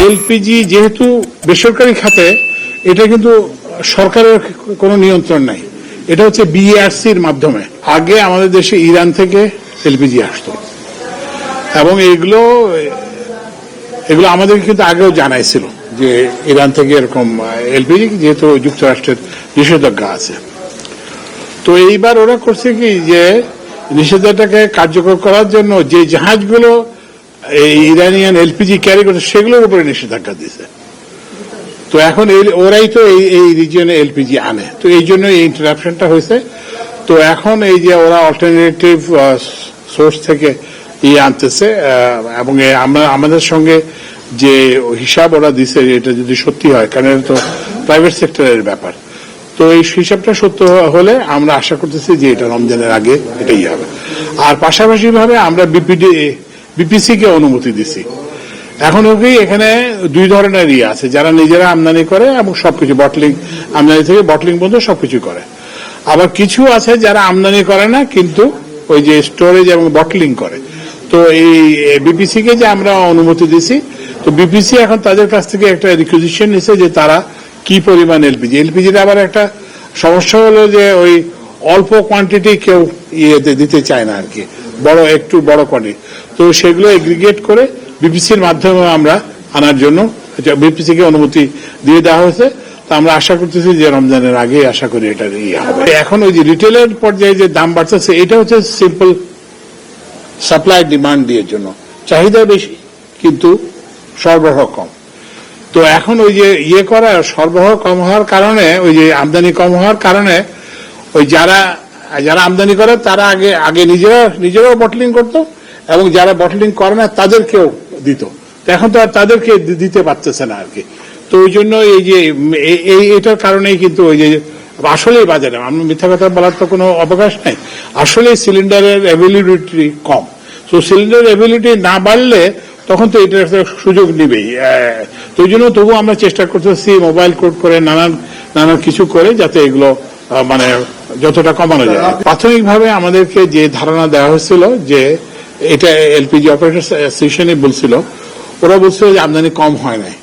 LPG যেহেতু বেসরকারি খাতে, এটা কিন্তু সরকারের কোনো নিয়ন্ত্রণ নাই। এটা হচ্ছে বিআরসির মাধ্যমে। আগে আমাদের দেশে ইরান থেকে এলপিজি আসতো এবং এগুলো আমাদের কিন্তু আগেও জানাইছিল যে ইরান থেকে এরকম এলপিজি, যেহেতু যুক্তরাষ্ট্রের নিষেধাজ্ঞা আছে। তো এইবার ওরা করছে কি যে নিষেধাজ্ঞাকে কার্যকর করার জন্য যে জাহাজগুলো এই ইরানিয়ান এলপিজি ক্যারি করছে সেগুলোর উপরে নিষেধাজ্ঞা দিয়েছে। তো এখন ওরাই তো এই রিজিয়নে এলপিজি আনে, তো এই জন্য এই ইন্টারাপশনটা হয়েছে। তো এখন এই যে ওরা অল্টারনেটিভ সোর্স থেকে আনতেছে এবং আমরা আমাদের সঙ্গে যে হিসাব ওরা দিছে, এটা যদি সত্যি হয়, কারণ এটা তো প্রাইভেট সেক্টরের ব্যাপার, তো এই হিসাবটা সত্য হলে আমরা আশা করতেছি যে এটা রমজানের আগে এটাই হবে। আর পাশাপাশি ভাবে আমরা বিপিসি কে অনুমতি দিছি। এখন এখানে দুই ধরনের আছে, যারা নিজেরা আমদানি করে এবং সবকিছু বটলিং, আমদানি থেকে বটলিং পর্যন্ত সবকিছু করে। আবার কিছু আছে যারা আমদানি করে না, কিন্তু ওই যে স্টোরেজ এবং বটলিং করে। তো এই বিপিসি কে যে আমরা অনুমতি দিছি, তো বিপিসি এখন তাদের কাছ থেকে একটা রিকুইজিশন নিছে যে তারা কি পরিমাণ এলপিজির আবার একটা সমস্যা হলো যে ওই অল্প কোয়ান্টিটি কেউ দিতে চায় না আর কি, একটু বড় কোয়ান্টিটি। তো সেগুলো এগ্রিগেট করে বিপিসির মাধ্যমে আমরা আনার জন্য বিপিসি কে অনুমতি দিয়ে দেওয়া হয়েছে। তো আমরা আশা করতেছি যে রমজানের আগে আশা করি এটা হবে। এখন ওই যে রিটেলের পর্যায়ে যে দাম বাড়তেছে, এটা হচ্ছে সিম্পল সাপ্লাই ডিমান্ড দিয়ে জন্য, চাহিদা বেশি কিন্তু সরবরাহ কম। তো এখন ওই যে সরবরাহ কম হওয়ার কারণে, ওই যে আমদানি কম হওয়ার কারণে ওই যারা আমদানি করে তারা আগে নিজেরাও বটলিং করতো এবং যারা বটলিং করে না তাদেরকেও দিত। এখন তো আর তাদেরকে দিতে পারতেছে না আর কি। তো ওই জন্য এই যে এটার কারণেই কিন্তু ওই যে আসলেই বাজারে, আমরা মিথ্যা কথা বলার তো কোনো অবকাশ নাই, আসলে সিলিন্ডারের অ্যাভেলিবিলিটি কম। তো সিলিন্ডার অ্যাভেলিবিলিটি না বাড়লে তখন তো এটার একটা সুযোগ নিবেই। তো ওই জন্য তবু আমরা চেষ্টা করতেছি মোবাইল কোড করে নানান কিছু করে যাতে এগুলো মানে যতটা কমানো যায়। প্রাথমিকভাবে আমাদেরকে যে ধারণা দেওয়া হয়েছিল যে এটা এলপিজি অপারেটর অ্যাসোসিয়েশনই বলছিল, ওরা বলছিল যে আমদানি কম হয় নাই।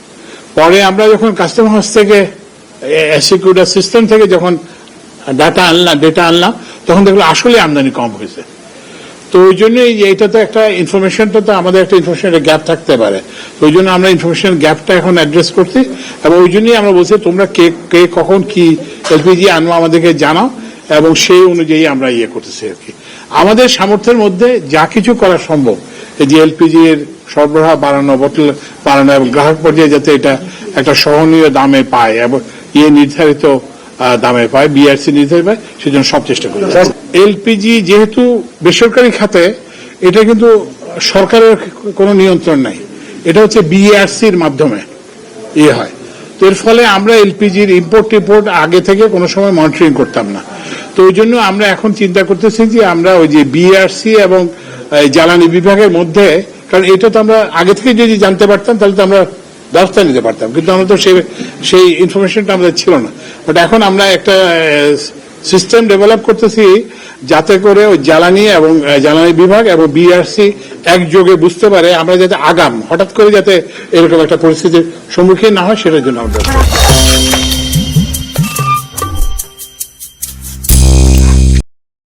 পরে আমরা যখন কাস্টম হাউস থেকে এক্সিকিউটিভ সিস্টেম থেকে যখন ডেটা আনলাম তখন দেখলো আসলে আমদানি কম হয়েছে। তো ওই জন্যই এটা তো একটা ইনফরমেশনটা তো আমাদের একটা ইনফরমেশনের গ্যাপ থাকতে পারে, তো ওই জন্য আমরা ইনফরমেশন গ্যাপটা এখন অ্যাড্রেস করছি এবং ওই জন্যই আমরা বলছি তোমরা কে কখন কি এলপিজি আনবো আমাদেরকে জানাও এবং সেই অনুযায়ী আমরা করতেছি আর কি। আমাদের সামর্থ্যের মধ্যে যা কিছু করা সম্ভব, যে এলপিজি এর সরবরাহ বাড়ানো, বোতল বাড়ানো এবং গ্রাহক পর্যায়ে যাতে এটা একটা সহনীয় দামে পায় এবং নির্ধারিত দামে পায়, বিআরসি নির্ধারিত পায়, সেজন্য সব চেষ্টা করি। এলপিজি যেহেতু বেসরকারি খাতে, এটা কিন্তু সরকারের কোনো নিয়ন্ত্রণ নাই। এটা হচ্ছে বিআরসির মাধ্যমে হয়। তো এর ফলে আমরা এলপিজির ইম্পোর্ট টিম্পোর্ট আগে থেকে কোনো সময় মনিটরিং করতাম না। তো ওই জন্য আমরা এখন চিন্তা করতেছি যে আমরা ওই যে বিআরসি এবং জ্বালানি বিভাগের মধ্যে, কারণ এটা তো আমরা আগে থেকে যদি জানতে পারতাম তাহলে তো আমরা ব্যবস্থা নিতে পারতাম, কিন্তু আমরা তো সেই ইনফরমেশনটা আমাদের ছিল না। বাট এখন আমরা একটা সিস্টেম ডেভেলপ করতেছি যাতে করে ওই জ্বালানি বিভাগ এবং বিআরসি একযোগে বুঝতে পারে, আমরা যাতে হঠাৎ করে যাতে এরকম একটা পরিস্থিতির সম্মুখীন না হয় সেটার জন্য আমরা